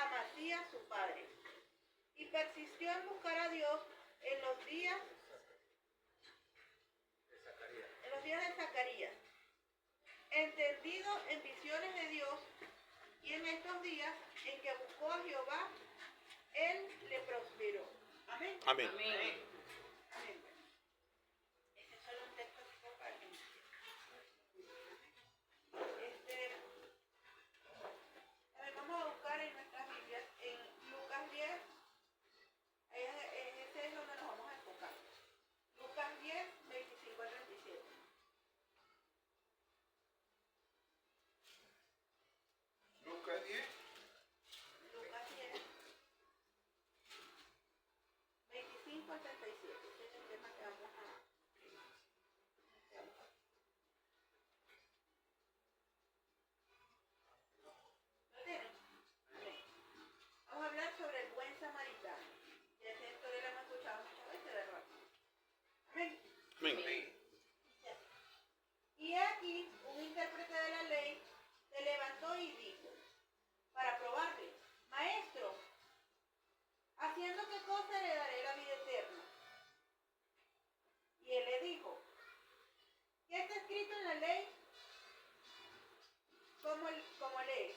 Amasías su padre. Y persistió en buscar a Dios en los días de Zacarías, entendido en visiones de Dios, y en estos días en que buscó a Jehová, él le prosperó. Amén. Amén. Amén. Amén. Ese es solo un texto para que vamos a buscar en nuestras Biblias, en Lucas 10, ese es donde nos vamos a enfocar. Lucas 10, 25 al 27. Lucas 10. Lucas 10, 25 al 37. Ese es el tema que vamos a... Vamos a hablar sobre el buen samaritano. Y esa historia la hemos escuchado muchas veces, ¿verdad? Amén. Amén. Y aquí un intérprete de la ley se levantó y dijo, para probarle, maestro, ¿haciendo qué cosa le daré la vida eterna? Y él le dijo, ¿qué está escrito en la ley? ¿Cómo lees?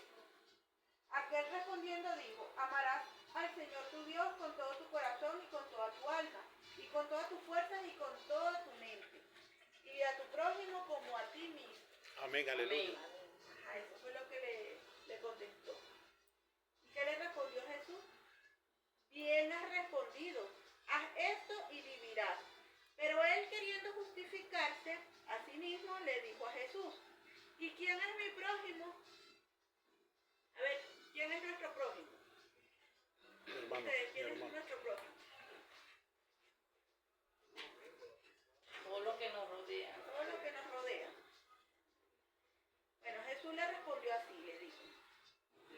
Aquel respondiendo dijo, amarás al Señor tu Dios con todo tu corazón y con toda tu alma, y con todas tus fuerzas y con toda tu mente, y a tu prójimo como a ti mismo. Amén, aleluya. Ajá, eso fue lo que le contestó. ¿Y qué le respondió Jesús? Bien has respondido, haz esto y vivirás. Pero él, queriendo justificarse a sí mismo, le dijo a Jesús, ¿y quién es mi prójimo? A ver, ¿quién es nuestro prójimo? Hermano, ¿Quién es hermano. nuestro prójimo? Todo lo que nos rodea. Todo lo que nos rodea. Bueno, Jesús le respondió así,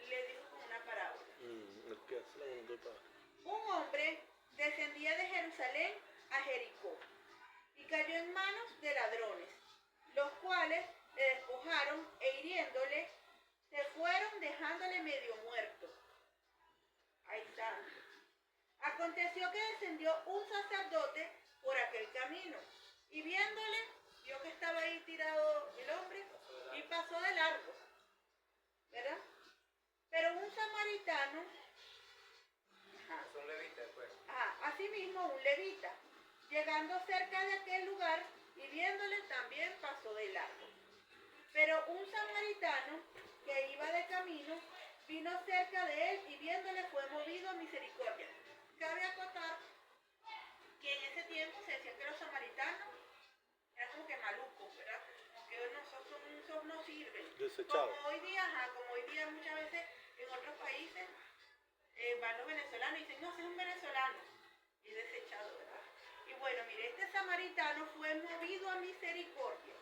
le dijo con una parábola. El que hace la voluntad del Padre. Un hombre descendía de Jerusalén a Jericó y cayó en manos de ladrones, los cuales le despojaron e hiriéndole, se fueron dejándole medio muerto. Ahí está. Aconteció que descendió un sacerdote por aquel camino y viéndole, vio que estaba ahí tirado el hombre y pasó de largo, ¿verdad? Pero un samaritano, Es un levita después. asimismo un levita, llegando cerca de aquel lugar y viéndole también pasó de largo. Pero un samaritano que iba de camino vino cerca de él y viéndole fue movido a misericordia. Cabe acotar que en ese tiempo se decía que los samaritanos eran como que malucos, ¿verdad? Como que esos no sirven. Desechados. Como hoy día muchas veces en otros países van los venezolanos y dicen, no, ese es un venezolano. Y desechado, ¿verdad? Y bueno, mire, este samaritano fue movido a misericordia.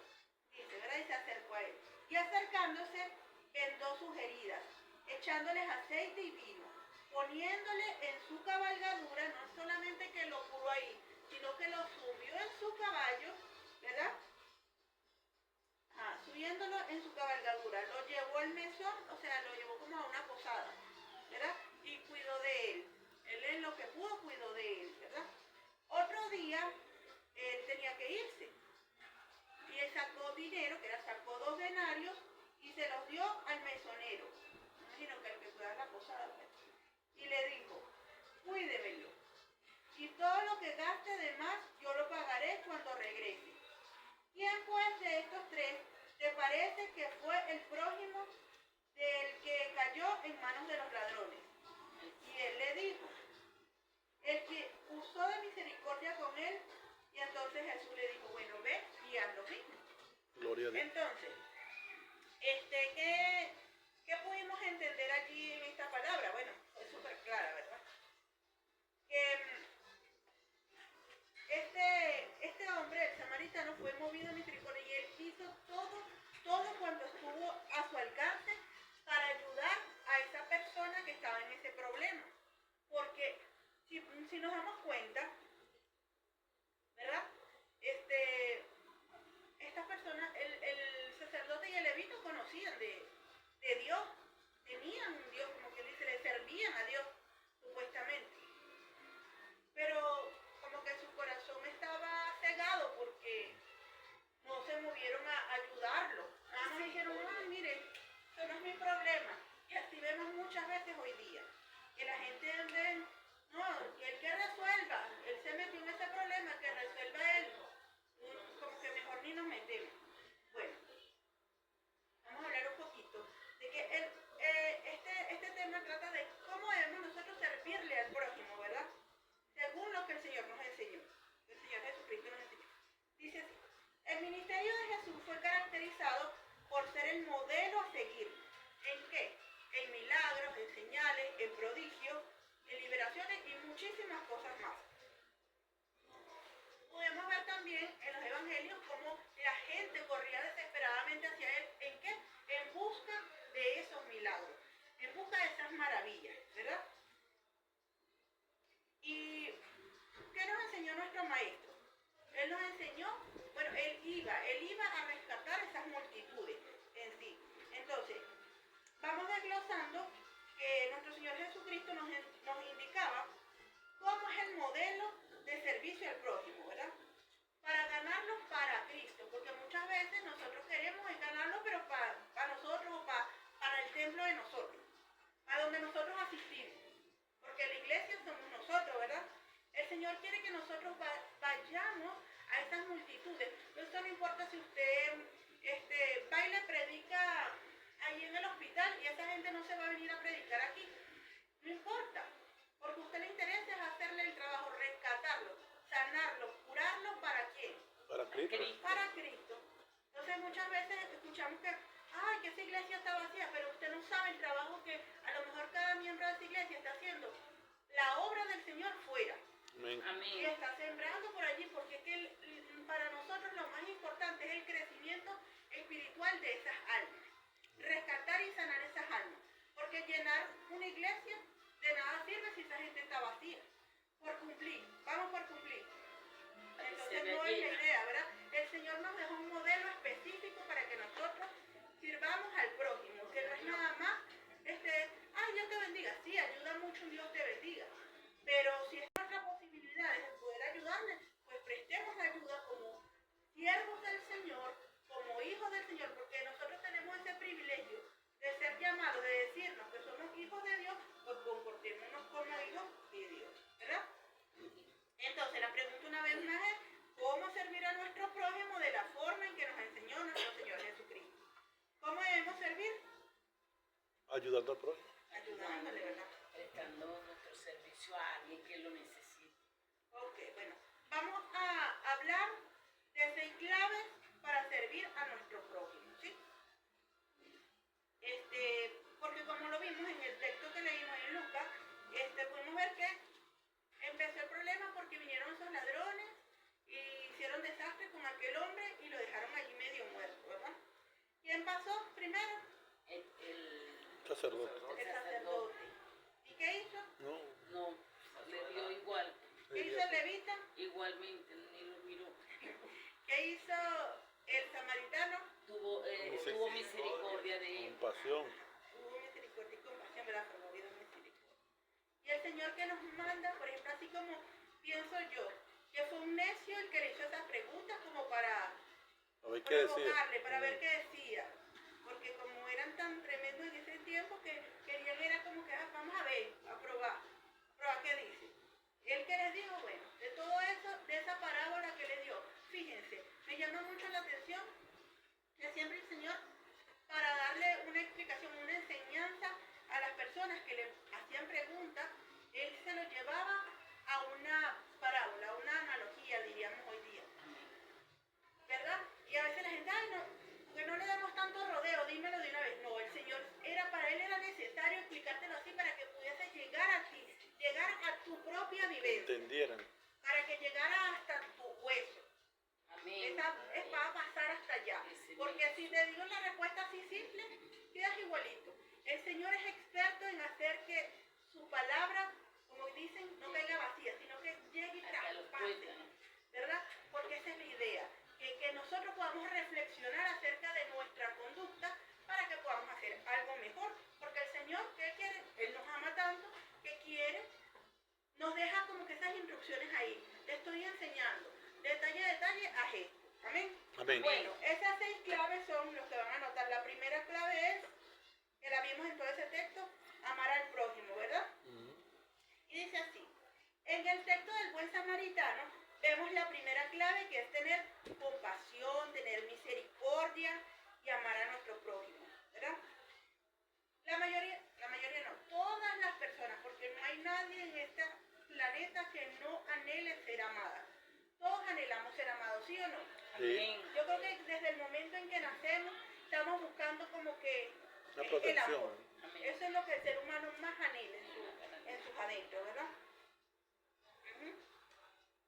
Dice, ¿verdad? Y se acercó a él. Y acercándose, vendó sus heridas, echándoles aceite y vino, poniéndole en su cabalgadura, no solamente que lo curó ahí, sino que lo subió en su caballo, ¿verdad? Subiéndolo en su cabalgadura, lo llevó al mesón, o sea, lo llevó como a una posada, ¿verdad? Y cuidó de él. Él en lo que pudo cuidó de él, ¿verdad? Otro día, él tenía que irse. Y él sacó dinero, sacó 2 denarios y se los dio al mesonero. Me imagino que el que cuidaba la posada. Y le dijo, cuídemelo. Y todo lo que gaste de más, yo lo pagaré cuando regrese. ¿Quién pues de estos 3 te parece que fue el prójimo del que cayó en manos de los ladrones? Y él le dijo, el que usó de misericordia con él. Y entonces Jesús le dijo, bueno, ve y haz lo mismo. Gloria a Dios. Entonces, ¿qué pudimos entender allí en esta palabra? Bueno, es súper clara, ¿verdad? Que este hombre, el samaritano, fue movido a misericordia y él hizo todo cuanto estuvo a su alcance para ayudar a esa persona que estaba en ese problema. Porque si nos damos cuenta, ¿verdad? Estas personas, el sacerdote y el levita conocían de Dios, tenían un Dios, como quien dice, le servían. movieron a ayudarlo. Nada más dijeron, mire, eso no es mi problema. Y así vemos muchas veces hoy día, que la gente no, que él que resuelva, él se metió en ese problema, que resuelva él. Como que mejor ni nos metemos. Bueno, vamos a hablar un poquito de que este tema trata de cómo debemos nosotros servirle al prójimo, ¿verdad? Según lo que el Señor nos enseñó, el Señor Jesucristo nos enseñó. Dice así, el ministerio de Jesús fue caracterizado por ser el modelo a seguir. ¿En qué? En milagros, en señales, en prodigios, en liberaciones y muchísimas cosas más. Podemos ver también en los evangelios cómo la gente corría desesperadamente hacia él. ¿En qué? En busca de esos milagros, en busca de esas maravillas, ¿verdad? ¿Y qué nos enseñó nuestro maestro? Él nos enseñó, bueno, él iba a rescatar esas multitudes en sí. Entonces, vamos desglosando que nuestro Señor Jesucristo nos indicaba cómo es el modelo de servicio al prójimo, ¿verdad? Para ganarlos para Cristo, porque muchas veces nosotros queremos ganarlos, pero para nosotros o para el templo de nosotros, a donde nosotros asistimos, porque la iglesia somos nosotros, ¿verdad? El Señor quiere que nosotros vayamos a esas multitudes. Eso no importa si usted va y le predica ahí en el hospital y esa gente no se va a venir a predicar aquí. No importa, porque a usted le interesa es hacerle el trabajo, rescatarlo, sanarlo, curarlo. ¿Para quién? Para Cristo. Para Cristo. Entonces muchas veces escuchamos que esa iglesia está vacía, pero usted no sabe el trabajo que a lo mejor cada miembro de esa iglesia está haciendo. La obra del Señor fuera. Amén. Y está sembrando por allí, porque es que para nosotros lo más importante es el crecimiento espiritual de esas almas. Rescatar y sanar esas almas. Porque llenar una iglesia de nada sirve si esa gente está vacía. Por cumplir, vamos por cumplir. Entonces no es la idea, ¿verdad? El Señor nos dejó un modelo específico para que nosotros sirvamos al prójimo, que no es nada más, Dios te bendiga. Sí, ayuda mucho, Dios te bendiga. Pero si es otra posibilidad de poder ayudarle, pues prestemos la ayuda como siervos del Señor, como hijos del Señor, porque nosotros tenemos ese privilegio de ser llamados, de decirnos que somos hijos de Dios, pues comportémonos como hijos de Dios, ¿verdad? Entonces la pregunta una vez más es, ¿cómo servir a nuestro prójimo de la forma en que nos enseñó nuestro Señor Jesucristo? ¿Cómo debemos servir? Ayudando al prójimo. Ayudándole, ¿verdad? Prestando nuestro servicio a alguien que lo necesite. Ok, bueno, vamos a hablar de 6 claves para servir a nuestro prójimo, ¿sí? Porque como lo vimos en el texto que leímos en Lucas, pudimos ver que empezó el problema porque vinieron esos ladrones y hicieron desastre con aquel hombre y lo dejaron allí medio muerto, ¿verdad? ¿Quién pasó primero? El Sacerdote. El sacerdote. ¿Y qué hizo? No, le dio igual. ¿Qué hizo el levita? Igualmente, ni lo miró. ¿Qué hizo el samaritano? Tuvo misericordia de él. Compasión. Hubo misericordia y compasión, ¿verdad? Promovido misericordia. Y el Señor que nos manda, por ejemplo, así como pienso yo, que fue un necio el que le hizo esas preguntas como para provocarle, para ver qué decía. Porque como eran tan tremendos en ese tiempo que querían era como que vamos a ver, a probar qué dice. Él que les dijo, bueno, de todo eso, de esa parábola que le dio, fíjense, me llama mucho la atención que siempre el Señor, para darle una explicación, una enseñanza a las personas que le hacían preguntas, Él se lo llevaba a una parábola, a una analogía, diríamos hoy día. ¿Verdad? Y a veces la gente, que no le demos tanto rodeo, dímelo de una vez. No, el Señor, para Él era necesario explicártelo así para que pudiese llegar a ti, llegar a tu propia vivencia. Entendieran. Para que llegara hasta tu hueso. Amén. Es para pasar hasta allá. Porque si te digo la respuesta así simple, quedas igualito. El Señor es experto en hacer que su palabra, como dicen, no caiga vacía, sino que llegue y traspase. ¿Verdad? Porque esa es la idea. Que nosotros podamos reflexionar acerca de nuestra conducta para que podamos hacer algo mejor. Porque el Señor, ¿qué quiere? Él nos ama tanto que quiere, nos deja como que esas instrucciones ahí. Te estoy enseñando, detalle a detalle, haz esto. Amén. Amén. Bueno, esas 6 claves son los que van a anotar. La primera clave es, que la vimos en todo ese texto, amar al prójimo, ¿verdad? Y dice así, en el texto del buen samaritano, vemos la primera clave que es tener compasión, tener misericordia y amar a nuestro prójimo, ¿verdad? La mayoría no, todas las personas, porque no hay nadie en este planeta que no anhele ser amada. Todos anhelamos ser amados, ¿sí o no? Sí. Yo creo que desde el momento en que nacemos estamos buscando como que La el protección. amor. Eso es lo que el ser humano más anhela en sus adentros, ¿verdad?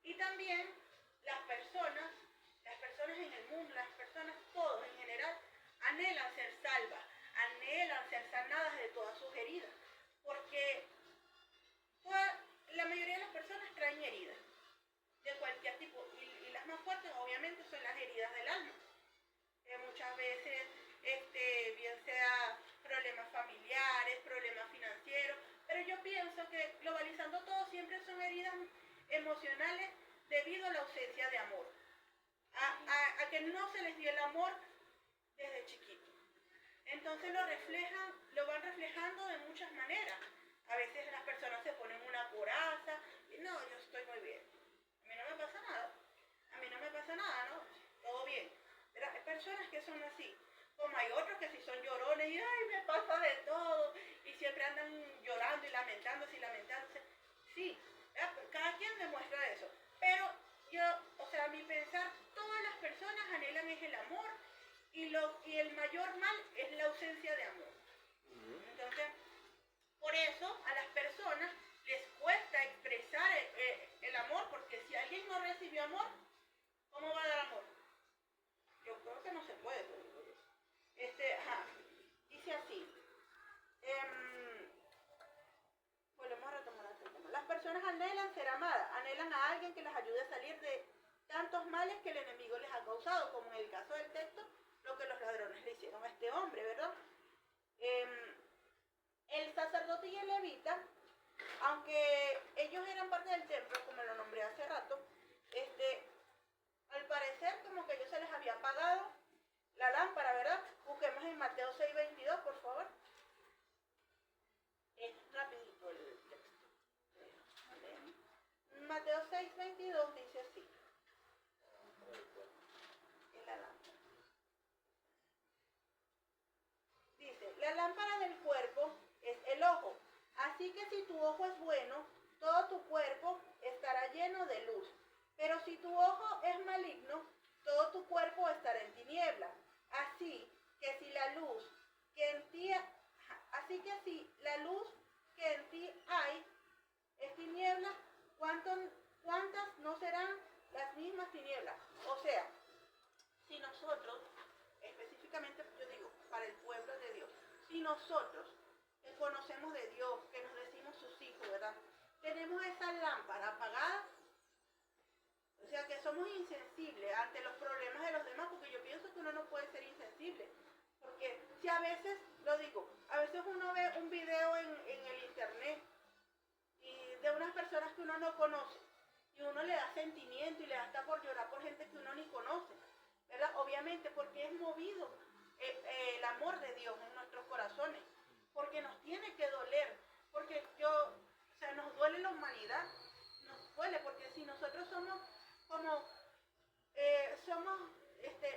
Y también las personas en el mundo, las personas, todos en general, anhelan ser salvas, anhelan ser sanadas de todas sus heridas, porque la mayoría de las personas traen heridas de cualquier tipo, y las más fuertes obviamente son las heridas del alma. Muchas veces, bien sea problemas familiares, problemas financieros, pero yo pienso que globalizando todo siempre son heridas emocionales debido a la ausencia de amor, a que no se les dio el amor desde chiquito. Entonces lo van reflejando de muchas maneras. A veces las personas se ponen una coraza y no, yo estoy muy bien, a mí no me pasa nada, ¿no? Todo bien. Pero hay personas que son así, como hay otros que sí son llorones y ay, me pasa de todo, y siempre andan llorando y lamentándose. Sí, cada quien demuestra eso, pero yo, a mi pensar, todas las personas anhelan es el amor, y el mayor mal es la ausencia de amor. Entonces, por eso a las personas les cuesta expresar el amor, porque si alguien no recibió amor, ¿cómo va a dar amor? Yo creo que no se puede. Dice así. Volvemos a retomar este tema. Las personas anhelan ser amadas, anhelan a alguien que las ayude a salir de tantos males que el enemigo les ha causado, como en el caso del texto, lo que los ladrones le hicieron a este hombre, ¿verdad? El sacerdote y el levita, aunque ellos eran parte del templo, como lo nombré hace rato, al parecer como que a ellos se les había apagado la lámpara, ¿verdad? Busquemos en Mateo 6:22, por favor. Es rapidito el texto. Mateo 6:22 dice así. Es la lámpara. Dice, la lámpara del cuerpo es el ojo. Así que si tu ojo es bueno, todo tu cuerpo estará lleno de luz. Pero si tu ojo es maligno, todo tu cuerpo estará en tiniebla. Así que si la luz que en ti hay es tiniebla, ¿cuántas no serán las mismas tinieblas? O sea, si nosotros, específicamente yo digo, para el pueblo de Dios, si nosotros que conocemos de Dios, que nos decimos sus hijos, ¿verdad? Tenemos esa lámpara apagada, o sea que somos insensibles ante los problemas de los demás, porque yo pienso que uno no puede ser insensible. Porque si a veces, a veces uno ve un video en el internet y de unas personas que uno no conoce, y uno le da sentimiento y le da hasta por llorar por gente que uno ni conoce, ¿verdad? Obviamente porque es movido el amor de Dios en nuestros corazones, porque nos tiene que doler, porque nos duele la humanidad, nos duele, porque si nosotros somos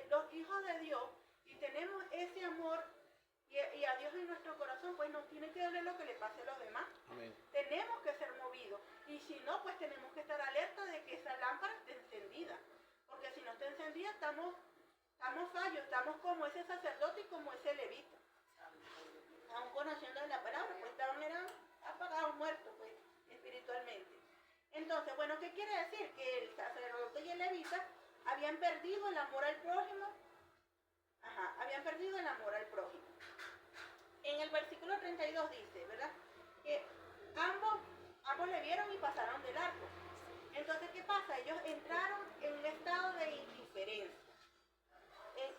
los hijos de Dios y tenemos ese amor y a Dios en nuestro corazón, pues nos tiene que doler lo que le pase a los demás. Amén. Tenemos que ser movidos, y si no, pues tenemos que estar alerta de que esa lámpara esté encendida, porque si no está encendida estamos fallos, estamos como ese sacerdote y como ese levita, aún conociendo la palabra, pues eran apagados, muertos, pues, espiritualmente. Entonces, bueno, ¿qué quiere decir? Que el sacerdote y el levita habían perdido el amor al prójimo. Habían perdido el amor al prójimo. En el versículo 32 dice, ¿verdad? Que ambos le vieron y pasaron de largo. Entonces, ¿qué pasa? Ellos entraron en un estado de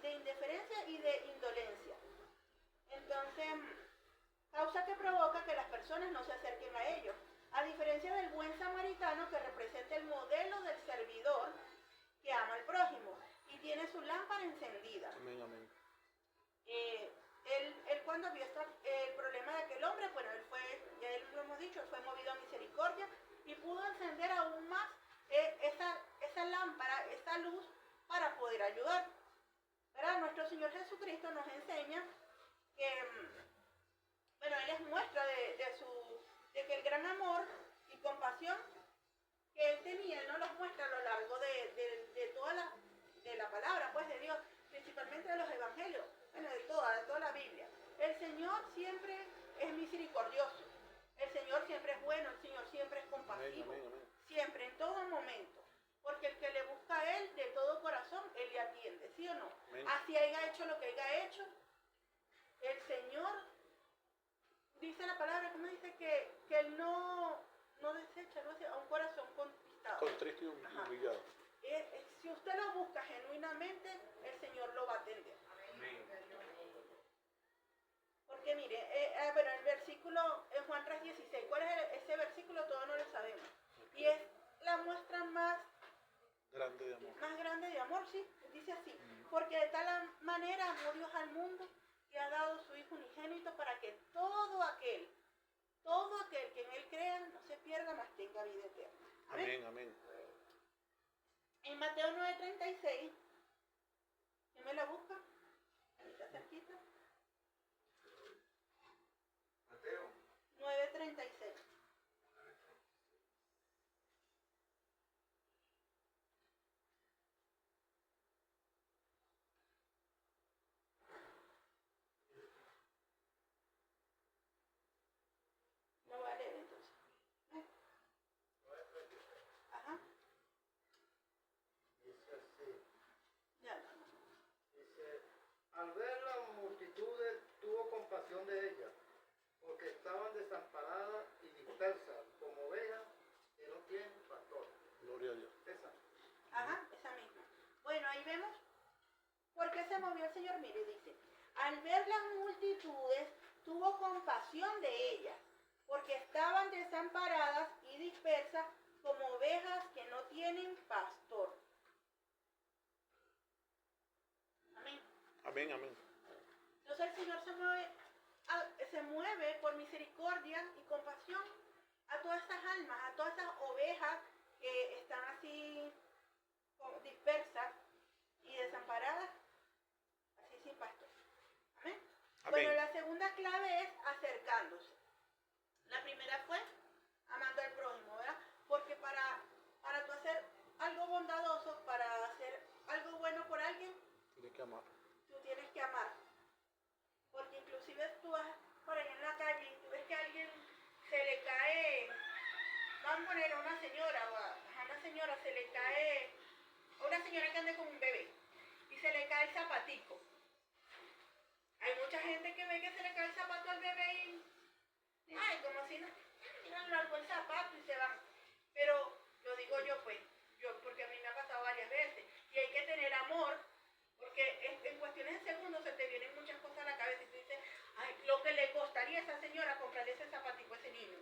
indiferencia y de indolencia. Entonces, causa que provoca que las personas no se acerquen a ellos. A diferencia del buen samaritano, que representa el modelo del servidor que ama al prójimo y tiene su lámpara encendida. Amén, amén. Él cuando vio el problema de aquel hombre, bueno, él fue, ya él lo hemos dicho, él fue movido a misericordia y pudo encender aún más esa lámpara, esa luz para poder ayudar. ¿Verdad? Nuestro Señor Jesucristo nos enseña que, bueno, Él es muestra de que el gran amor y compasión que Él tenía, Él nos los muestra a lo largo de toda la palabra, pues, de Dios, principalmente de los evangelios, bueno, de toda la Biblia. El Señor siempre es misericordioso, el Señor siempre es bueno, el Señor siempre es compasivo, Amén, amén. siempre, en todo momento, porque el que le busca a Él de todo corazón, Él le atiende, ¿sí o no? Amén. Así haya hecho lo que haya hecho, el Señor, dice la palabra, como dice, que Él no desecha a un corazón contristado. Contrito y humillado. Si usted lo busca genuinamente, el Señor lo va a atender. Porque mire, bueno, el versículo en Juan 3:16, ¿cuál es ese versículo? Todos no lo sabemos. Y es la muestra más Grande de amor. más grande de amor, sí, dice así. Porque de tal manera amó Dios al mundo que ha dado su Hijo unigénito para que todo aquel que en Él crea no se pierda, mas tenga vida eterna. Amén. Amén, amén. En Mateo 9:36, ¿quién me la busca? Ahí está cerquita. Mateo. 9:36. Lo voy a leer entonces. Ajá. Dice así, Ya. dice, al ver las multitudes tuvo compasión de ellas, porque estaban desamparadas y dispersas como ovejas que no tienen pastor. Gloria a Dios. Esa. Ajá, esa misma. Bueno, ahí vemos por qué se movió el Señor. Mire, dice, al ver las multitudes, tuvo compasión de ellas, porque estaban desamparadas y dispersas como ovejas que no tienen pastor. Amén. Amén, amén. Entonces el Señor se mueve por misericordia y compasión a todas estas almas, a todas esas ovejas que están así dispersas y desamparadas, así sin pastor. Amén. Amén. Bueno, la segunda clave es acercándose. La primera fue amando al prójimo, ¿verdad? Porque para tú hacer algo bondadoso, para hacer algo bueno por alguien, Tiene que amar. tú tienes que amar. Porque inclusive tú vas por ahí en la calle y tú ves que a alguien se le cae, vamos a poner a una señora o a una señora se le cae, a una señora que ande con un bebé y se le cae el zapatico. Hay mucha gente que ve que se le cae el zapato al bebé y, ay, como si no, miran largo el zapato y se van. Pero lo digo yo pues, porque a mí me ha pasado varias veces y hay que tener amor. Porque en cuestiones de segundos se te vienen muchas cosas a la cabeza y tú dices, ay, lo que le costaría a esa señora comprarle ese zapatico a ese niño.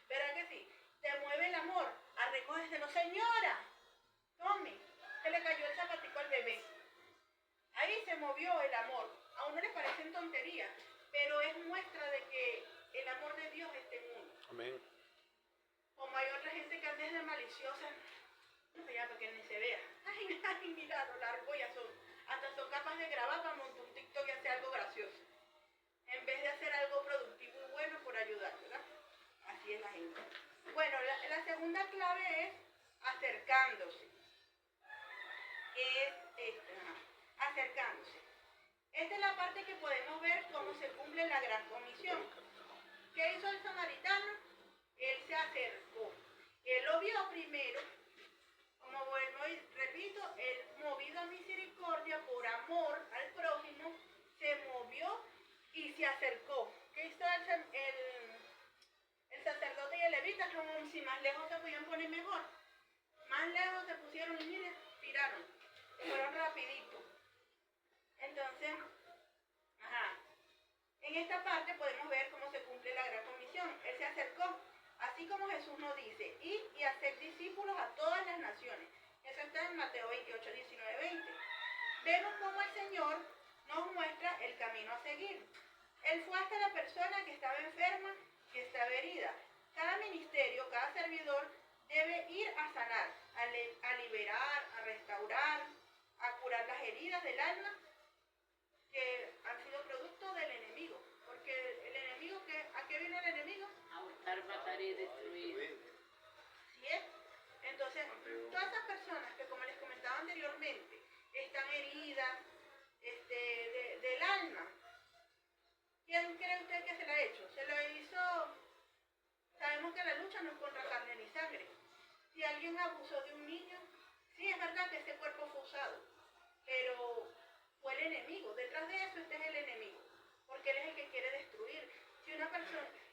¿Verdad que sí? Te mueve el amor a recogérselo. Señora, tome, se le cayó el zapatico al bebé. Ahí se movió el amor. A uno le parecen tonterías, pero es muestra de que el amor de Dios está en uno. Amén. Como hay otra gente que anda desde maliciosa, no, ya para que ni se vea. Ay, ay, mira, lo largo ya hasta son capaces de grabar para montar un TikTok y hacer algo gracioso. En vez de hacer algo productivo y bueno por ayudar, ¿verdad? Así es la gente. Bueno, la segunda clave es acercándose. Es acercándose. Esta es la parte que podemos ver cómo se cumple la gran comisión. ¿Qué hizo el samaritano? Él se acercó. Él lo vio primero. Como vuelvo y repito, él movido a misericordia por amor al prójimo, se movió y se acercó. ¿Qué hizo el sacerdote y el levita? Como si más lejos se podían poner mejor. Más lejos se pusieron y miren, tiraron. Fueron rapidito. Entonces, en esta parte podemos ver cómo se cumple la gran comisión. Él se acercó. Así como Jesús nos dice, id y hacer discípulos a todas las naciones. Eso está en Mateo 28, 19, 20. vemos cómo el Señor nos muestra el camino a seguir. Él fue hasta la persona que estaba enferma, que estaba herida. Cada ministerio, cada servidor debe ir a sanar, a liberar, a restaurar, a curar las heridas del alma que han sido producto del enemigo. Porque el enemigo, ¿a qué viene el enemigo? A hurtar, matar y destruir. ¿Sí es? Entonces, todas esas personas que, como les comentaba anteriormente, están heridas del alma, ¿quién cree usted que se la ha hecho? Se lo hizo. Sabemos que la lucha no es contra carne ni sangre. Si alguien abusó de un niño, sí es verdad que ese cuerpo fue usado, pero fue el enemigo. Detrás de eso este es el enemigo, porque él es el que quiere destruir.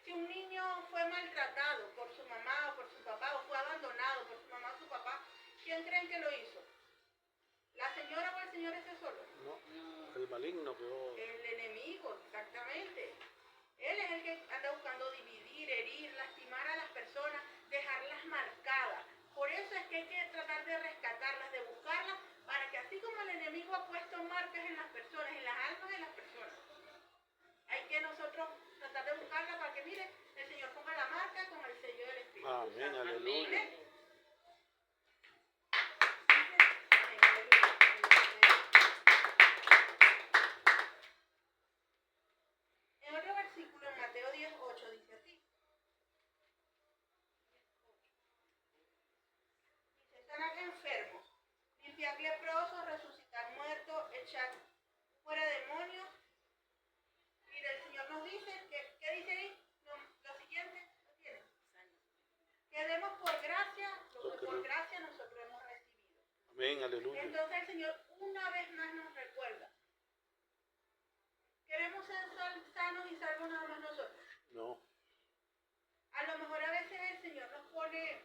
Si un niño fue maltratado por su mamá o por su papá, o fue abandonado por su mamá o su papá, ¿quién creen que lo hizo? ¿La señora o el señor ese solo? No, el maligno quedó. El enemigo, exactamente. Él es el que anda buscando dividir, herir, lastimar a las personas, dejarlas marcadas. Por eso es que hay que tratar de rescatarlas, de buscarlas, para que así como el enemigo ha puesto marcas en las personas, en las almas de las personas, hay que nosotros tratar de buscarlas para que, mire, el Señor ponga la marca con el sello del Espíritu Amén, Santo. aleluya. Amén. En otro versículo, en Mateo 10:8, dice así. Dice, sanar enfermos, limpiar leprosos, resucitar muertos, echar fuera demonios. Mira, el Señor nos dice, ¿qué dice ahí? Lo siguiente, ¿lo tiene? Que demos por gracia lo que por gracia nosotros hemos recibido. Amén, aleluya. Entonces el Señor una vez más nos recuerda. ¿Queremos ser sanos y salvos nada más nosotros? No. A lo mejor a veces el Señor nos pone,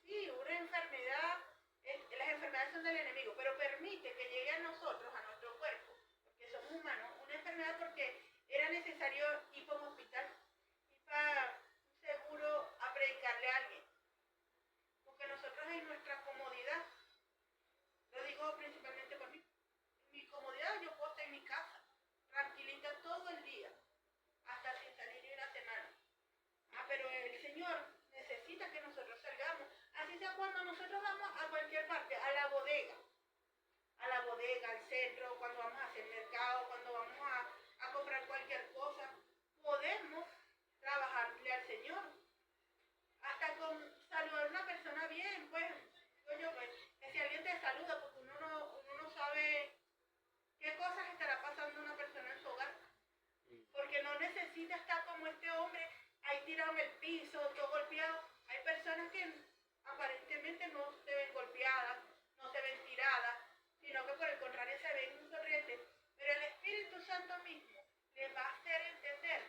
sí, una enfermedad, las enfermedades son del enemigo, pero permite que llegue a nosotros, a nuestro cuerpo, porque somos humanos, una enfermedad porque era necesario ir para un hospital, ir para un seguro a predicarle a alguien. Porque nosotros en nuestra comodidad, lo digo principalmente por mí, en mi comodidad yo puedo estar en mi casa, tranquilita todo el día, hasta sin salir ni una semana. Pero el Señor necesita que nosotros salgamos, así sea cuando nosotros vamos a cualquier parte, a la bodega, al centro, cuando vamos a hacer mercado, cuando vamos a comprar cualquier cosa, podemos trabajarle al Señor. Hasta con saludar a una persona bien, pues, que si alguien te saluda, porque uno no sabe qué cosas estará pasando una persona en su hogar. Porque no necesita estar como este hombre ahí tirado en el piso, todo golpeado. Hay personas que aparentemente no se ven golpeadas, no se ven tiradas, sino que por el contrario se ven sonrientes. Pero el Espíritu Santo mismo les va a hacer entender,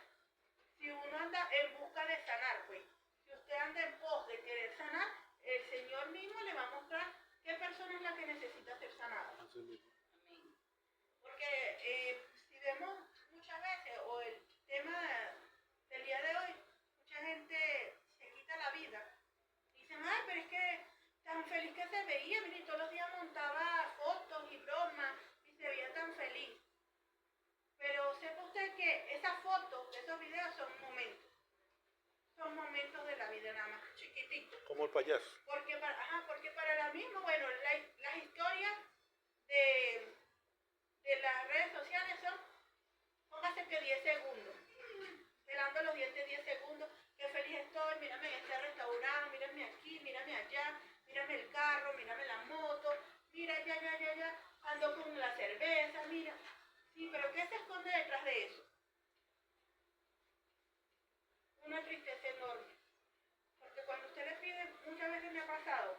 si uno anda en busca de sanar, pues, si usted anda en pos de querer sanar, el Señor mismo le va a mostrar qué persona es la que necesita ser sanada. Así mismo. Porque si vemos muchas veces, o el tema del día de hoy, mucha gente se quita la vida. Dicen, ay, pero es que tan feliz que se veía, mire, todos los días montaba fotos y bromas y se veía tan feliz. Pero sepa usted que esas fotos, esos videos son momentos de la vida nada más, chiquititos. Como el payaso. Porque para la misma, bueno, las historias de las redes sociales son, póngase que 10 segundos, pelando los dientes 10 segundos, qué feliz estoy, mírame en este restaurante, mírame aquí, mírame allá, mírame el carro, mírame la moto, mira ya, ando con la cerveza, mira. Sí, pero ¿qué se esconde detrás de eso? Una tristeza enorme. Porque cuando usted le pide, muchas veces me ha pasado,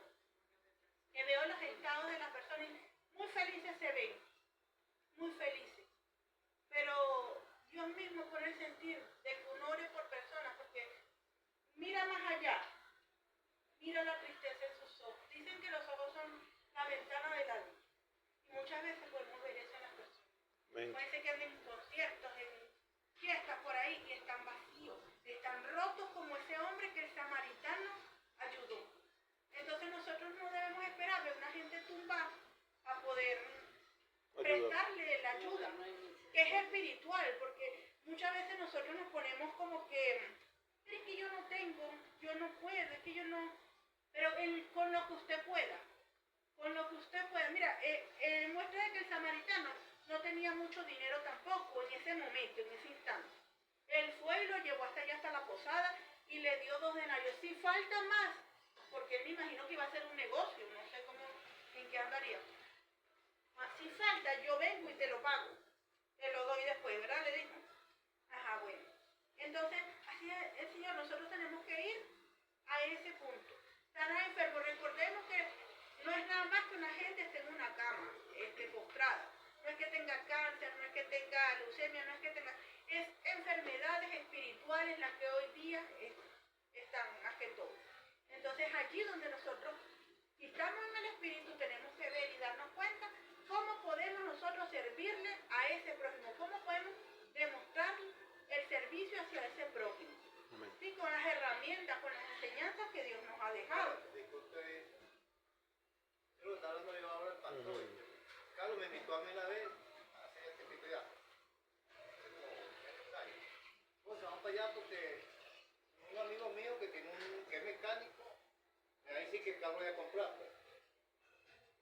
que veo los estados de las personas, muy felices se ven, muy felices. Pero Dios mismo pone el sentir de que uno ore por personas, porque mira más allá, mira la tristeza en sus ojos. Dicen que los ojos son la ventana del alma. Y muchas veces podemos ver eso en las personas. Amén. Puede ser que anden en conciertos, en fiestas por ahí, y están vacíos, están rotos como ese hombre que el samaritano ayudó. Entonces nosotros no debemos esperar ver una gente tumbada a poder que es espiritual, porque muchas veces nosotros nos ponemos como que, es que yo no tengo, yo no puedo, es que yo no, pero con lo que usted pueda, con lo que usted pueda. Mira, muestra de que el samaritano no tenía mucho dinero tampoco en ese momento, en ese instante. Él fue y lo llevó hasta allá, hasta la posada, y le dio 2 denarios. Si falta más, porque él me imagino que iba a hacer un negocio, no sé cómo, en qué andaría. Si falta, yo vengo y te lo pago. Te lo doy después, ¿verdad? Le dijo. Ajá, bueno. Entonces, así es el Señor, nosotros tenemos que ir a ese punto. Están enfermos, recordemos que no es nada más que una gente esté en una cama, postrada. No es que tenga cáncer, no es que tenga leucemia, no es que tenga... Es enfermedades espirituales las que hoy día están más que todo. Entonces allí donde nosotros, si estamos en el espíritu, tenemos que ver y darnos cuenta cómo podemos nosotros servirle a ese prójimo, cómo podemos demostrar el servicio hacia ese prójimo. Amén. Sí, con las herramientas, con las enseñanzas que Dios nos ha dejado. Disculpe, yo lo estaba hablando yo ahora el pastor. Carlos me invitó a mí la vez a hacer este tipo de acto. Pues vamos para allá porque un amigo mío que es mecánico, ahí sí que Carlos iba a comprar. Pues.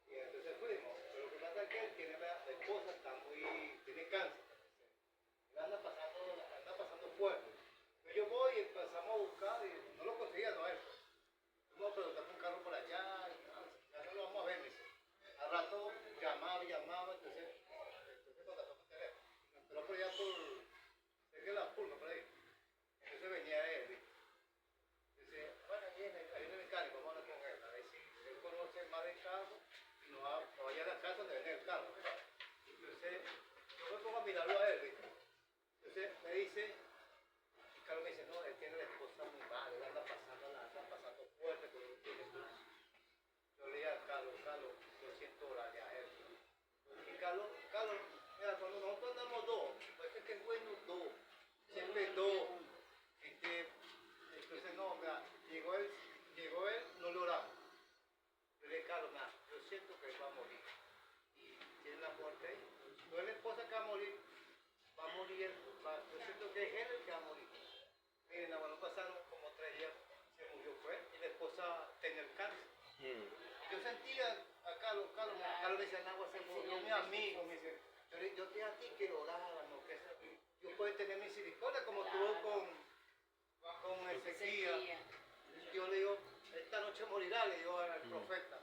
Y entonces fuimos. Pero lo que pasa es que él tiene la esposa, tiene cáncer. Él anda pasando fuerte. Entonces yo voy y empezamos a buscar y no lo conseguía, no él. Vamos a preguntar por un carro por allá, ya no lo vamos a ver, dice. Al rato llamaba, entonces contactó por teléfono. Me esperó por allá sé que la pulga por ahí. Entonces venía él, ¿viste? Dice, bueno, ahí viene el mecánico, vamos a hablar con él, a ver si él conoce más del carro y nos vaya a la casa donde vende el carro. Entonces, yo me pongo a mirarlo a él, ¿viste? Entonces me dice, y Carlos me dice, no, él tiene la esposa muy mal, él anda pasando fuerte, pero él tiene más. Yo le dije a Carlos, yo siento orarle a él. Y Carlos, mira, cuando nosotros andamos dos, pues es que es bueno dos, siempre dos. Entonces no, mira, llegó él, no lo oramos. Yo le dije, Carlos, nada, yo siento que él va a morir. Y tiene la muerte ahí. No es la esposa que va a morir él, yo siento que es él el que va a morir. Miren, no pasaron como 3 días, se murió fue, y la esposa tenía el cáncer. Yo sentía a Carlos me decía, Nagua se murió mi amigo, me dice, yo te a ti que lo oraba, ¿no? Que yo puedo tener misericordia como tuvo con Ezequiel. Yo le digo, esta noche morirá, le digo al profeta.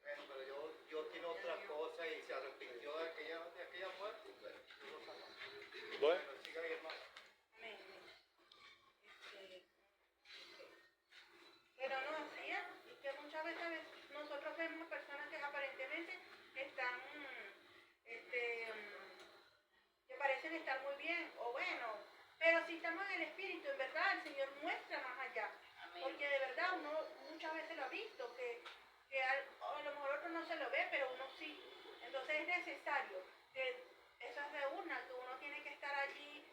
Bueno, pero yo tiene otra cosa y se arrepintió de aquella muerte, pues, yo lo sanó. Bueno. Siga ahí, hermano. Amén. Pero no, así es, que muchas veces nosotros vemos personas que aparentemente están, que parecen estar muy bien, o bueno, pero si estamos en el espíritu, en verdad el Señor muestra más allá. Amén. Porque de verdad uno muchas veces lo ha visto, que a lo mejor otro no se lo ve, pero uno sí. Entonces es necesario, que eso es de que uno tiene que estar allí.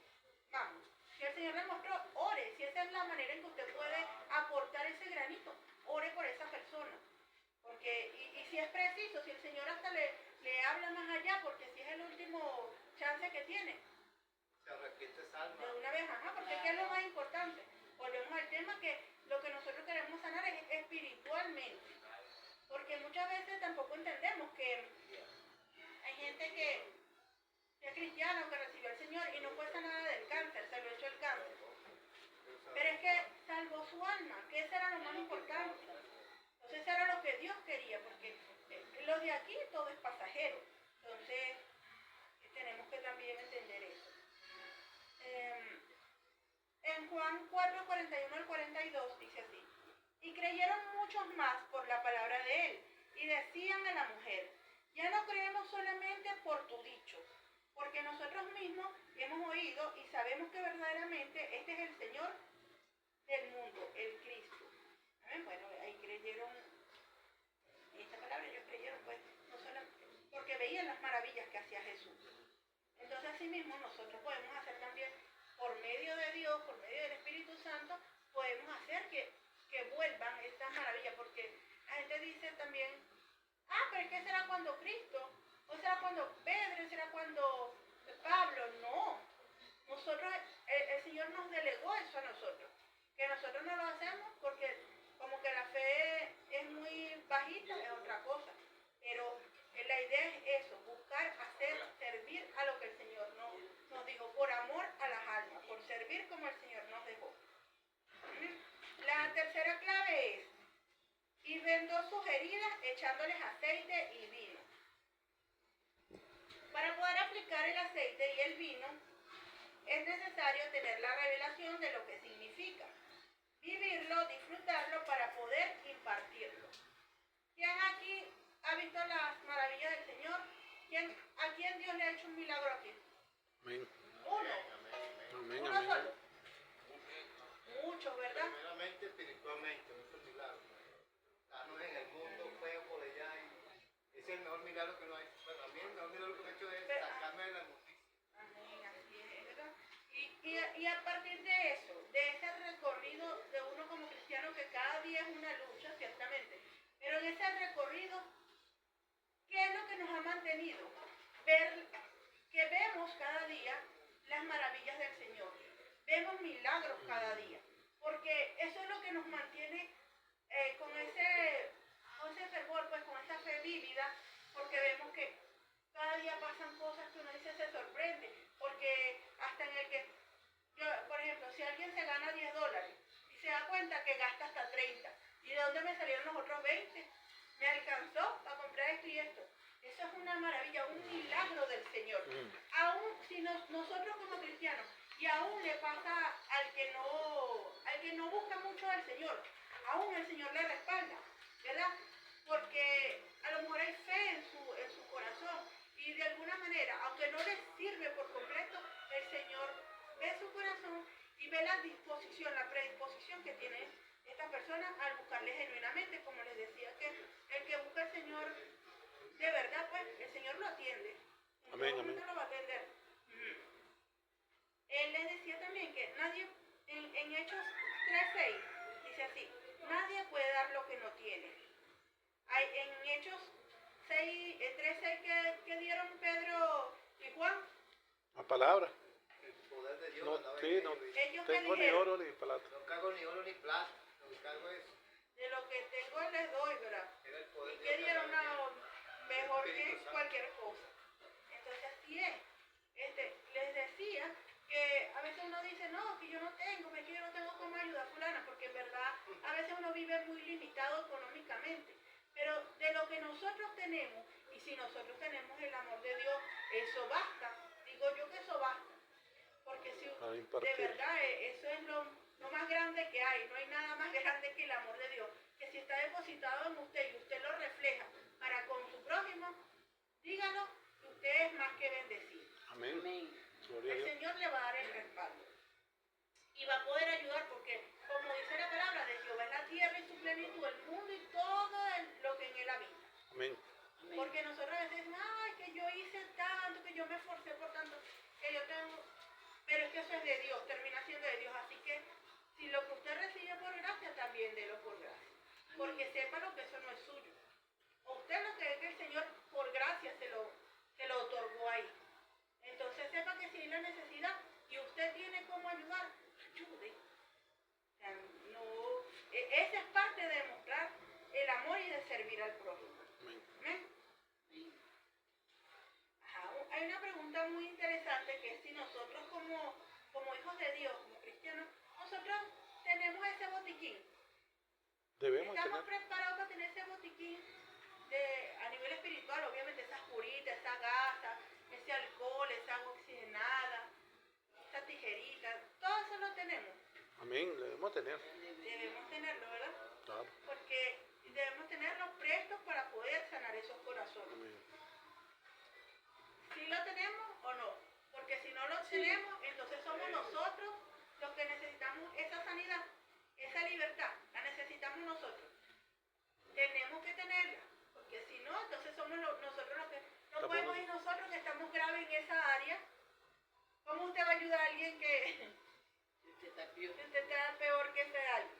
Vamos, si el Señor le mostró, ore, si esa es la manera en que usted puede aportar ese granito, ore por esa persona. Porque, y si es preciso, si el Señor hasta le habla más allá, porque si es el último chance que tiene, Se arrepiente esa alma. de una vez, porque ¿qué es lo más importante? Volvemos al tema que lo que nosotros queremos sanar es espiritualmente. Porque muchas veces tampoco entendemos que hay gente que es cristiana o que recibió al Señor y no cuesta nada del cáncer, se lo echó el cáncer. Pero es que salvó su alma, que eso era lo más importante. Entonces eso era lo que Dios quería, porque lo de aquí todo es pasajero. Entonces tenemos que también entender eso. En Juan 4, 41 al 42 dice así: y creyeron muchos más por la palabra de él, y decían a la mujer, ya no creemos solamente por tu dicho, porque nosotros mismos hemos oído y sabemos que verdaderamente este es el Señor del mundo, el Cristo. ¿Amén? Bueno, ahí creyeron, en esta palabra ellos creyeron, pues, no solamente, porque veían las maravillas que hacía Jesús. Entonces así mismo nosotros podemos hacer también, por medio de Dios, por medio del Espíritu Santo, podemos hacer que vuelvan estas maravillas, porque la gente dice también, pero es que será cuando Cristo, o será cuando Pedro, será cuando Pablo, no. Nosotros, el Señor nos delegó eso a nosotros. Que nosotros no lo hacemos porque como que la fe es muy bajita, es otra cosa. Pero la idea es eso, buscar hacer, servir a lo que el Señor nos dijo, por amor a las almas, por servir como el Señor nos dejó. La tercera clave es, y vendó sus heridas echándoles aceite y vino. Para poder aplicar el aceite y el vino, es necesario tener la revelación de lo que significa, vivirlo, disfrutarlo para poder impartirlo. ¿Quién aquí ha visto las maravillas del Señor? ¿A quién Dios le ha hecho un milagro aquí? Amén. Uno. Amén, Uno amén. solo. Muchos, ¿verdad? Primeramente, espiritualmente, muchos milagros. Estarnos en el mundo feo por allá y ese es el mejor milagro que no hay. Bueno, a mí el mejor milagro que me he hecho es sacarme de la inmundicia. Amén, así es, ¿verdad? Y a partir de eso, de ese recorrido de uno como cristiano, que cada día es una lucha, ciertamente, pero en ese recorrido, ¿qué es lo que nos ha mantenido? Ver que vemos cada día las maravillas del Señor, vemos milagros cada día, porque eso es lo que nos mantiene con ese fervor, pues con esa fe vívida, porque vemos que cada día pasan cosas que uno dice se sorprende, porque hasta en el que, por ejemplo, si alguien se gana $10 y se da cuenta que gasta hasta 30, ¿y de dónde me salieron los otros 20? Me alcanzó para comprar esto y esto. Eso es una maravilla, un milagro del Señor. Aún si nosotros como cristianos, y aún le pasa al que no busca mucho al Señor, aún el Señor le respalda, ¿verdad? Porque a lo mejor hay fe en su corazón y de alguna manera, aunque no le sirve por completo, el Señor ve su corazón y ve la disposición, la predisposición que tiene esta persona al buscarle genuinamente, como les decía, que el que busca al Señor de verdad, pues el Señor lo atiende. Amén, En todo amén. momento lo va a atender. Él les decía también que nadie, en Hechos 3:6, dice así, nadie puede dar lo que no tiene. En Hechos 3:6 que dieron Pedro y Juan, La palabra. El poder de Dios. No, andaba sí, en no ellos. ellos que tengo ni dijeron, oro ni plata. No cargo ni oro ni plata. Lo que cargo es de lo que tengo les doy, ¿verdad? era el poder Y de que Dios. dieron andaba mejor que Espíritu Santo. cualquier cosa. Entonces así es. Les decía que a veces uno dice, no, que yo no tengo, que yo no tengo cómo ayudar a fulana, porque en verdad a veces uno vive muy limitado económicamente. Pero de lo que nosotros tenemos, y si nosotros tenemos el amor de Dios, eso basta. Digo yo que eso basta. Porque si Para de impartir. verdad eso es lo más grande que hay, no hay nada más grande que el amor de Dios, que si está depositado en usted y usted lo refleja para con su prójimo, dígalo, que usted es más que bendecido. Amén. Amén. Gloria a El Dios. Señor le va a dar el respaldo y va a poder ayudar, porque como dice la palabra, de Jehová es la tierra y su plenitud, el mundo y todo lo que en él habita. Amén. Amén. Porque nosotros a veces decimos, ay, que yo hice tanto, que yo me esforcé por tanto, que yo tengo... Pero es que eso es de Dios, termina siendo de Dios. Así que si lo que usted recibe por gracia, también délo por gracia. Porque sepa lo que eso no es suyo. Usted lo que es que el Señor por gracia se lo otorgó ahí. Entonces sepa que si hay la necesidad y usted tiene cómo ayudar, ayude. O sea, no, esa es parte de demostrar el amor y de servir al prójimo. Amén. ¿Amén? Amén. Ajá, hay una pregunta muy interesante que es si nosotros como hijos de Dios, como cristianos, nosotros tenemos ese botiquín. Debemos Estamos tener. preparados para tener ese botiquín a nivel espiritual, obviamente esas curitas, esa gasa, ese alcohol, esa agua oxigenada, esa tijerita, todo eso lo tenemos. Amén. Debemos tener. Debemos tenerlo, ¿verdad? Claro. Porque debemos tenerlos prestos para poder sanar esos corazones. Amén. ¿Sí lo tenemos o no? Porque si no lo Sí. tenemos, entonces somos nosotros los que necesitamos esa sanidad, esa libertad, la necesitamos nosotros. Tenemos que tenerla, porque si no, entonces somos nosotros los que... No Está podemos bueno. ir nosotros que estamos graves en esa área. ¿Cómo usted va a ayudar a alguien que Usted está peor. usted está peor que ese alguien?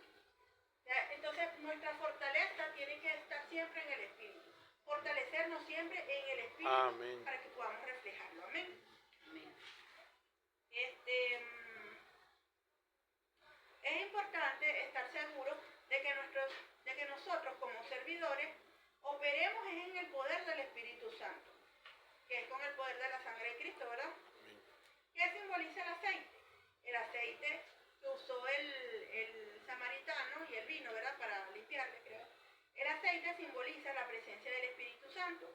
O sea, entonces nuestra fortaleza tiene que estar siempre en el Espíritu. Fortalecernos siempre en el Espíritu Amén. para que podamos reflejarlo. Amén. Amén. de que nosotros como servidores operemos en el poder del Espíritu Santo, que es con el poder de la sangre de Cristo, ¿verdad? ¿Qué simboliza el aceite? El aceite que usó el samaritano y el vino, ¿verdad? Para limpiarle, creo. El aceite simboliza la presencia del Espíritu Santo,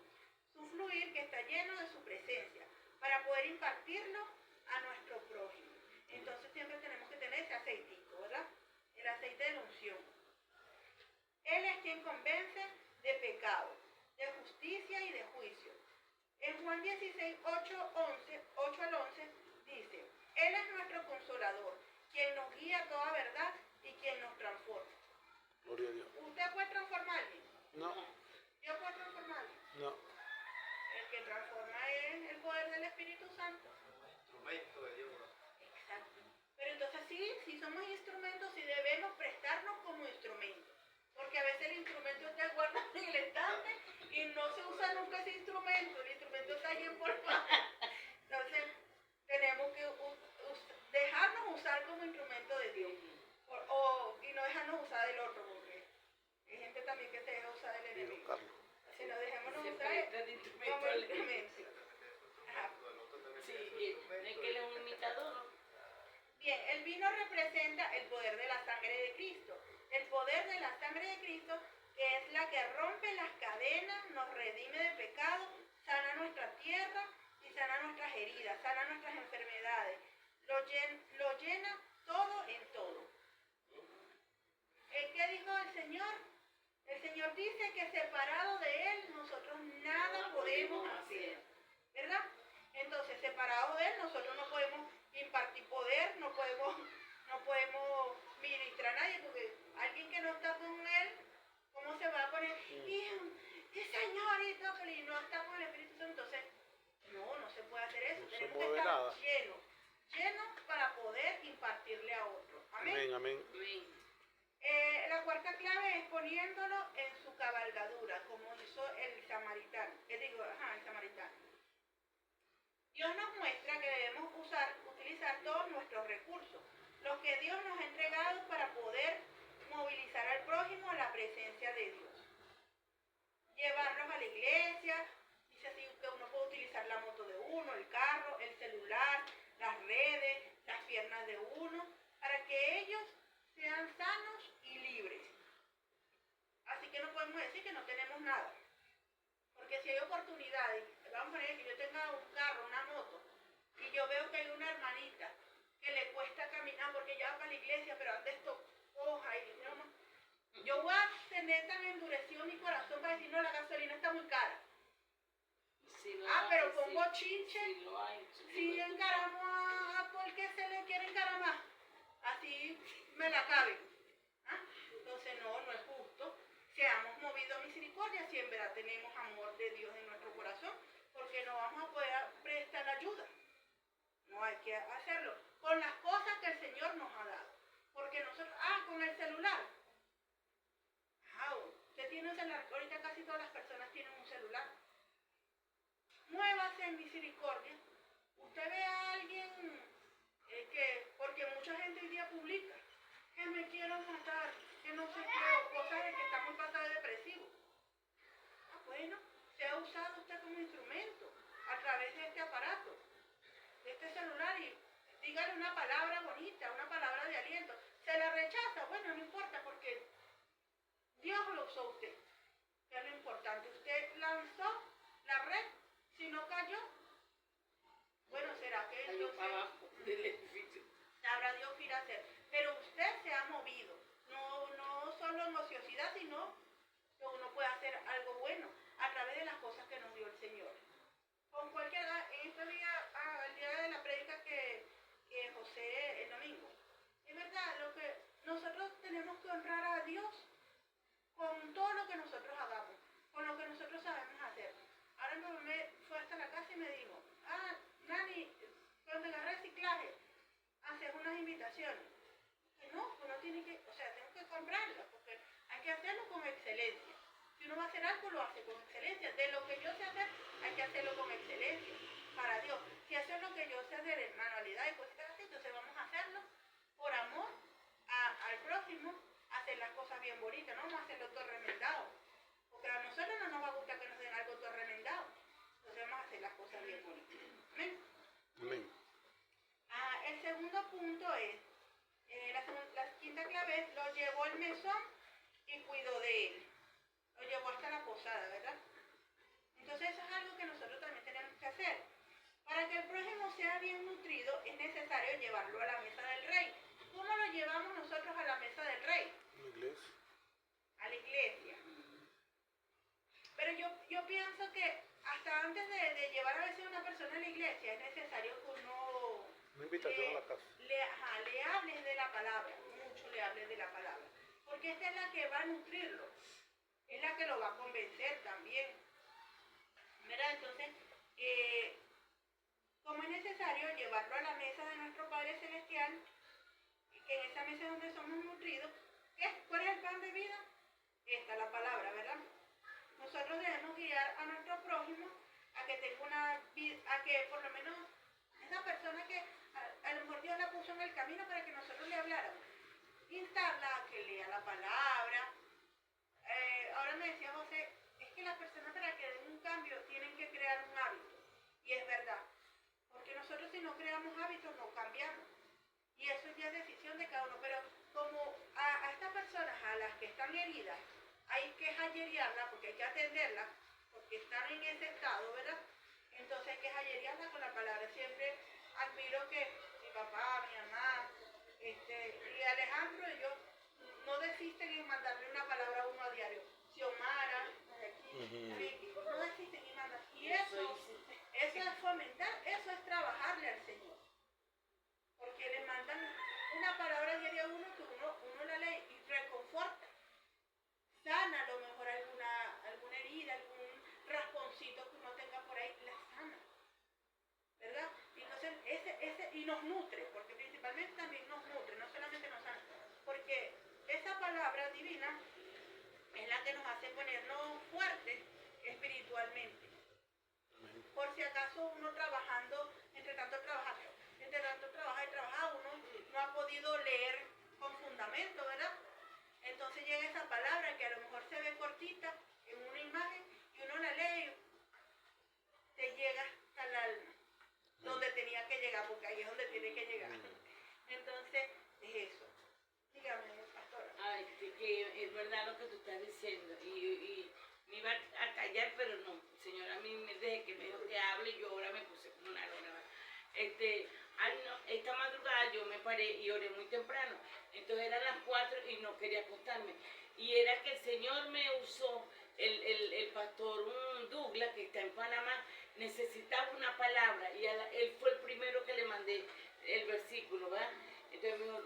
su fluir que está lleno de su presencia, para poder impartirlo a nuestro prójimo. Entonces siempre tenemos que tener ese aceitico, ¿verdad? El aceite de la unción. Él es quien convence de pecado, de justicia y de juicio. En Juan 16, 8 al 11 dice, Él es nuestro consolador, quien nos guía a toda verdad y quien nos transforma. Gloria a Dios. ¿Usted puede transformar a alguien? No, ¿Yo puedo transformar a alguien? no. El que transforma es el poder del Espíritu Santo. Instrumento de Dios. Exacto. Pero entonces sí somos instrumentos y debemos prestarnos como instrumentos. Porque a veces el instrumento está guardado en el estante y no se usa nunca ese instrumento. El instrumento está ahí empolvado. Entonces tenemos que dejarnos usar como instrumento de Dios. Y no dejarnos usar del otro, porque hay gente también que se deja usar del Vino enemigo. Carlos. Si no dejémonos Se usar presta de instrumento como al instrumento. Ajá. Sí, es que él es un imitador. Bien, el vino representa el poder de la sangre de Cristo. El poder de la sangre de Cristo, que es la que rompe las cadenas, nos redime de pecado, sana nuestra tierra y sana nuestras heridas, sana nuestras enfermedades. Lo llena todo en todo. ¿Qué dijo el Señor? El Señor dice que separado de Él nosotros nada podemos hacer. ¿Verdad? Entonces, separados de Él nosotros no podemos impartir poder, no podemos ministrar a nadie, porque alguien que no está con Él, ¿cómo se va a poner? Y Señor, y no está con el Espíritu Santo, entonces, no se puede hacer eso. No se Tenemos que mueve estar nada. llenos para poder impartirle a otro. Amén. Amén, amén. Amén. La cuarta clave es poniéndolo en su cabalgadura, como hizo el samaritano. El samaritano. Dios nos muestra que debemos utilizar todos nuestros recursos, los que Dios nos ha entregado para poder movilizar al prójimo a la presencia de Dios. Llevarlos a la iglesia, dice así que uno puede utilizar la moto de uno, el carro, el celular, las redes, las piernas de uno, para que ellos sean sanos y libres. Así que no podemos decir que no tenemos nada. Porque si hay oportunidades, vamos a poner que yo tenga un carro, una moto, y yo veo que hay una hermanita que le cuesta caminar porque ya va para la iglesia, pero anda esto coja y no, yo voy a tener tan endurecido mi corazón para decir, no, la gasolina está muy cara. Sí lo Pero hay, pongo sí. chinche, Sí lo hay. si encaramo a porque se le quiere encaramar, así me la cabe. Entonces no es justo. Seamos movidos a misericordia si en verdad tenemos amor de Dios en nuestro corazón, porque no vamos a poder prestar ayuda. No hay que hacerlo con las cosas que el Señor nos ha dado. Porque nosotros, con el celular. Usted tiene un celular, ahorita casi todas las personas tienen un celular. Muévase en misericordia. Usted ve a alguien porque mucha gente hoy día publica que me quiero matar, que no sé qué, o cosas de que está muy pasado de depresivo. Bueno, se ha usado usted como instrumento a través de este aparato, de este celular, y dígale una palabra bonita, una palabra de aliento. ¿Se la rechaza? Bueno, no importa, porque Dios lo usó a usted, que es lo importante. Usted lanzó la red, si no cayó, bueno, será que Cayó para abajo del edificio. sabrá Dios qué ir a hacer. Pero usted se ha movido, no solo en ociosidad, sino que uno puede hacer algo bueno a través de las cosas que nos dio el Señor. Con cualquiera, en este día, el día de la prédica que José el domingo, es verdad, lo que nosotros tenemos que honrar a Dios con todo lo que nosotros hagamos, con lo que nosotros sabemos hacer. Ahora mi mamá me fue hasta la casa y me dijo, Nani, cuando agarré reciclaje, haces unas invitaciones. Que no, uno tiene que, tengo que comprarlas, porque hay que hacerlo con excelencia. Si uno va a hacer algo, lo hace con excelencia. De lo que yo sé hacer, hay que hacerlo con excelencia, para Dios. Si eso es lo que yo sé hacer en manualidad y cosas así, entonces vamos a hacerlo por amor al prójimo, a hacer las cosas bien bonitas, no vamos a hacerlo todo remendado. Porque a nosotros no nos va a gustar que nos den algo todo remendado. Entonces vamos a hacer las cosas bien bonitas. Amén. Amén. El segundo punto es, la quinta clave es, lo llevó al mesón y cuidó de él. Lo llevó hasta la posada, ¿verdad? Entonces eso es algo que nosotros también tenemos que hacer. Para que el prójimo sea bien nutrido, es necesario llevarlo a la mesa del rey. ¿Cómo lo llevamos nosotros a la mesa del rey? La iglesia. A la iglesia. Pero yo pienso que hasta antes de llevar a veces a una persona a la iglesia, es necesario que uno Una invitación a la casa. le hables de la palabra, mucho le hables de la palabra. Porque esta es la que va a nutrirlo, es la que lo va a convencer también. ¿Verdad? Entonces, como es necesario llevarlo a la mesa de nuestro Padre Celestial, que en esa mesa es donde somos nutridos, ¿cuál es el pan de vida? Esta es la palabra, ¿verdad? Nosotros debemos guiar a nuestro prójimo a que tenga una vida, a que por lo menos esa persona que a lo mejor Dios la puso en el camino para que nosotros le habláramos, instarla a que lea la palabra. Ahora me decía José, es que las personas para que den un cambio tienen que crear un hábito. Y es verdad, porque nosotros si no creamos hábitos no cambiamos. Y eso ya es decisión de cada uno. Pero como a estas personas, a las que están heridas, hay que jayeriarlas porque hay que atenderlas, porque están en ese estado, ¿verdad? Entonces hay que jayeriarlas con la palabra. Siempre admiro que mi papá, mi mamá, y Alejandro y yo no desisten en mandarle una palabra a uno a diario. Xiomara, Ricky, no desisten y mandan. Y eso es fomentar, eso es trabajarle al Señor. Porque le mandan una palabra diaria a uno que uno la lee y reconforta. Sana a lo mejor alguna herida, algún rasponcito que uno tenga por ahí, la sana. ¿Verdad? Entonces, y nos nutre, porque principalmente también nos nutre, no solamente nos sana. Porque esa palabra divina es la que nos hace ponernos fuertes espiritualmente. Por si acaso uno trabajando, entre tanto trabaja y trabaja, uno no ha podido leer con fundamento, ¿verdad? Entonces llega esa palabra que a lo mejor se ve cortita en una imagen y uno la lee y te llega hasta el alma, donde tenía que llegar, porque ahí es donde tiene que llegar. Entonces, es eso. Dígame, pastora. Ay, que es verdad lo que tú estás diciendo. Y me iba a callar, pero no. Señora, a mí desde que me dijo que hable, yo ahora me puse como una lona. Esta madrugada yo me paré y oré muy temprano. Entonces eran las 4 y no quería acostarme. Y era que el Señor me usó, el pastor Douglas, que está en Panamá, necesitaba una palabra. Y él fue el primero que le mandé el versículo, ¿verdad? Entonces me dijo,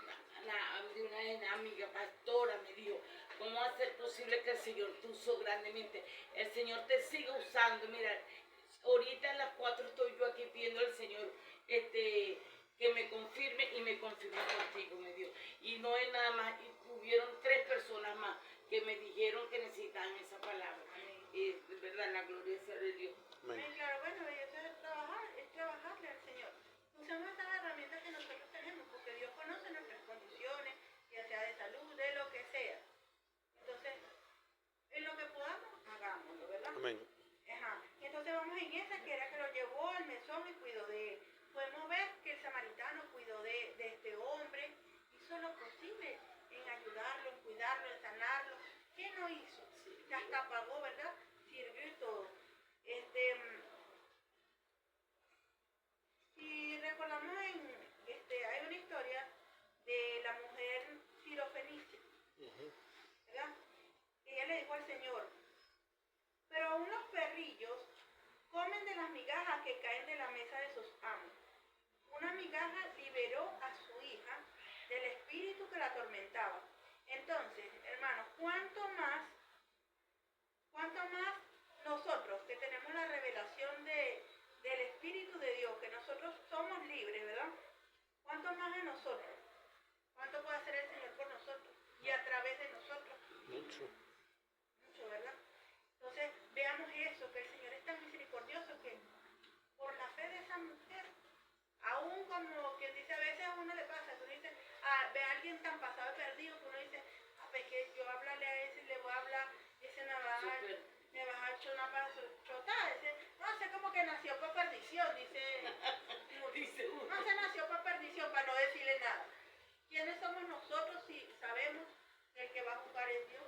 una amiga pastora me dijo, ¿cómo va a ser posible que el Señor te usó grandemente? El Señor te sigue usando. Mira, ahorita a las 4 estoy yo aquí pidiendo al Señor que me confirme y me confirmó contigo, me dio. Y no es nada más, y hubieron 3 personas más que me dijeron que necesitaban esa palabra. Y de verdad, la gloria sea de Dios. Amén. Claro, bueno, y eso es trabajarle al Señor. Usamos estas herramientas que nosotros tenemos, porque Dios conoce nuestras condiciones, ya sea de salud, de lo que sea. Entonces, en lo que podamos, hagámoslo, ¿verdad? Amén. Ajá. Entonces vamos en esa, que era que lo llevó al mesón y cuidó de él. Podemos ver que el samaritano cuidó de este hombre, hizo lo posible en ayudarlo, en cuidarlo, en sanarlo. ¿Qué no hizo? Ya hasta pagó, ¿verdad? Sirvió y todo. Si recordamos hay una historia de la mujer sirofenicia, ¿verdad? Ella le dijo al Señor, pero unos perrillos comen de las migajas que caen de la mesa de sus amos. Una migaja liberó a su hija del espíritu que la atormentaba. Entonces, hermanos, ¿cuánto más nosotros que tenemos la revelación del Espíritu de Dios, que nosotros somos libres, ¿verdad? ¿Cuánto más a nosotros? ¿Cuánto puede hacer el Señor por nosotros? Y a través de nosotros. Mucho. Mucho, ¿verdad? Entonces, veamos eso, que el Señor es tan misericordioso que por la fe de esa mujer, aún como quien dice, a veces a uno le pasa, que uno dice, ve a alguien tan pasado y perdido, que uno dice, pues que hecho una pasochotada. No sé, como que nació para perdición, dice. Dice uno. No se nació para perdición, para no decirle nada. ¿Quiénes somos nosotros si sabemos que el que va a jugar es Dios?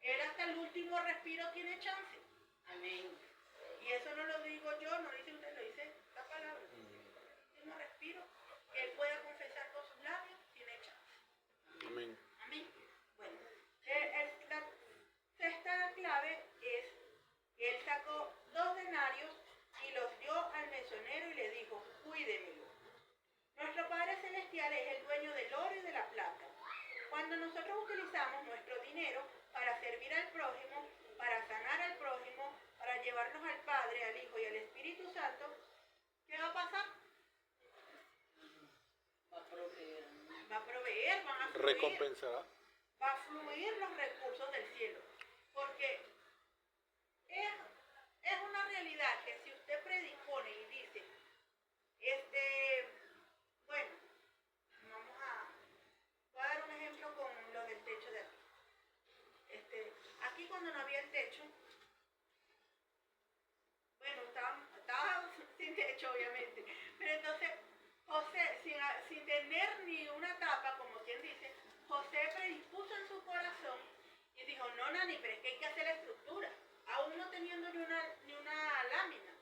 Él hasta el último respiro tiene chance. Amén. Y eso no lo digo yo, no dice usted, lo dice la palabra. El último respiro, que él pueda confesar con sus labios, tiene chance. Amén. Amén. Bueno, la sexta clave es que él sacó 2 denarios y los dio al mesonero y le dijo, cuídemelo. Nuestro Padre Celestial es el dueño del oro y de la plata. Cuando nosotros utilizamos nuestro dinero para servir al prójimo, para sanar al prójimo, para llevarnos al Padre, al Hijo y al Espíritu Santo, ¿qué va a pasar? Va a proveer. Va a proveer, van a fluir. Recompensará. Va a fluir los recursos del cielo. Porque es una realidad que si usted predispone y dice, bueno, voy a dar un ejemplo con lo del techo de aquí. Aquí cuando no había el techo, bueno, estaba sin techo obviamente, pero entonces José, sin tener ni una tapa, como quien dice, José predispuso en su corazón y dijo, no, Nani, pero es que hay que hacer la estructura, aún no teniendo ni una lámina,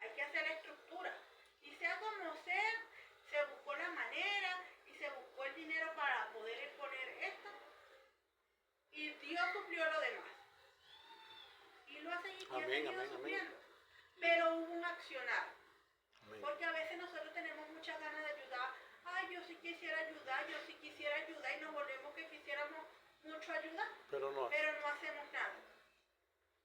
hay que hacer la estructura. Y sea como sea, se buscó la manera y se buscó el dinero para poder poner esto, y Dios suplió lo demás. Y lo ha seguido, supliendo. Pero hubo un accionar. Amén. Porque a veces nosotros tenemos muchas ganas de ayudar. Ay, yo sí quisiera ayudar, y nos volvemos que quisiéramos mucho ayudar, Pero no. pero no hacemos nada.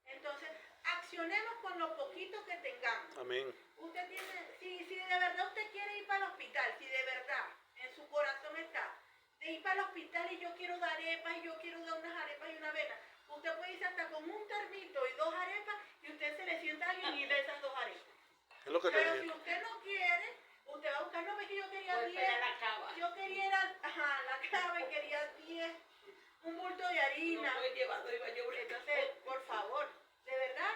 Entonces, accionemos con lo poquito que tengamos. Amén. Usted tiene, si de verdad usted quiere ir para el hospital, si de verdad en su corazón está de ir para el hospital y yo quiero dar arepas y yo quiero dar unas arepas y una avena, usted puede irse hasta con un termito y 2 arepas y usted se le sienta a alguien y de esas 2 arepas. Es lo que te Pero si digo. usted no quiere, usted va a buscar, no, es que yo quería Puede 10, pegar la cava. yo quería la cava y quería 10, un bulto de harina. No lo he llevado, iba yo. Entonces, por favor, de verdad,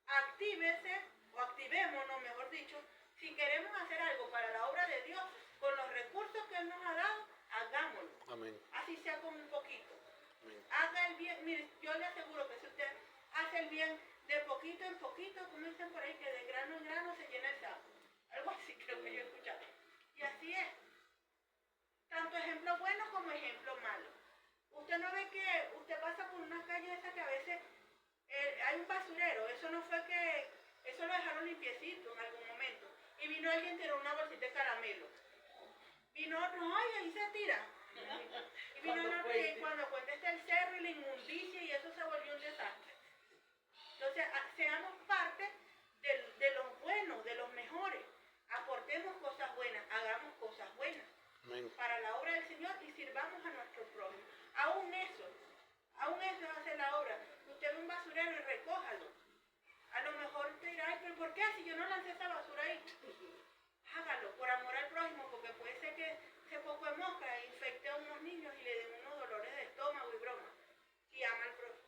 actívese o activémonos, mejor dicho, si queremos hacer algo para la obra de Dios, con los recursos que Él nos ha dado, hagámoslo. Amén. Así sea con un poquito. Amén. Haga el bien, mire, yo le aseguro que si usted hace el bien de poquito en poquito, como dicen por ahí, que de grano en grano se llena el saco. Algo así creo que yo he escuchado. Y así es. Tanto ejemplo bueno como ejemplo malo. Usted no ve que usted pasa por unas calles esas que a veces hay un basurero. Eso no fue que, eso lo dejaron limpiecito en algún momento. Y vino alguien, tiró una bolsita de caramelo. Vino otro, ay, ahí se tira. Y vino otro, y cuando cuenta está el cerro y la inmundicia y eso se volvió un desastre. Entonces, seamos parte de los buenos, de los mejores. Aportemos cosas buenas, hagamos cosas buenas Amén. para la obra del Señor y sirvamos a nuestro prójimo. Aún eso es hacer la obra. Usted ve un basurero y recójalo. A lo mejor usted dirá, ay, pero ¿por qué? Si yo no lancé esa basura ahí. Hágalo por amor al prójimo, porque puede ser que ese poco de mosca infecte a unos niños y le den unos dolores de estómago y broma. Si ama al prójimo.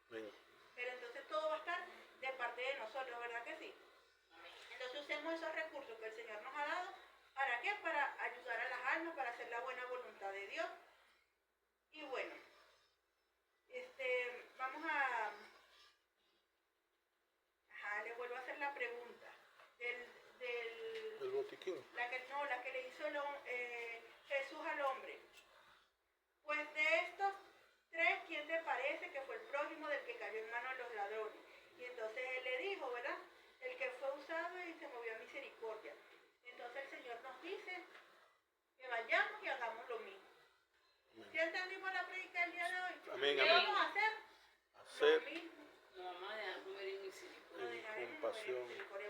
Amén. Pero entonces todo va a estar de parte de nosotros, ¿verdad que sí? Entonces usemos esos recursos que el Señor nos ha dado. ¿Para qué? Para ayudar a las almas, para hacer la buena voluntad de Dios. Y bueno, vamos a... le vuelvo a hacer la pregunta. El botiquín. La que le hizo Jesús al hombre. Pues de estos 3, ¿quién te parece que fue el prójimo del que cayó en manos de los ladrones? Y entonces él le dijo, ¿verdad? El que fue usado y se movió a misericordia. Entonces el Señor nos dice que vayamos y hagamos lo mismo. ¿Sí entendimos la predica del día de hoy? Amén, ¿Qué amén. vamos a hacer? Hacer Lo mismo. No, vamos a dejar mover en Lo misericordia. dejaremos compasión. en misericordia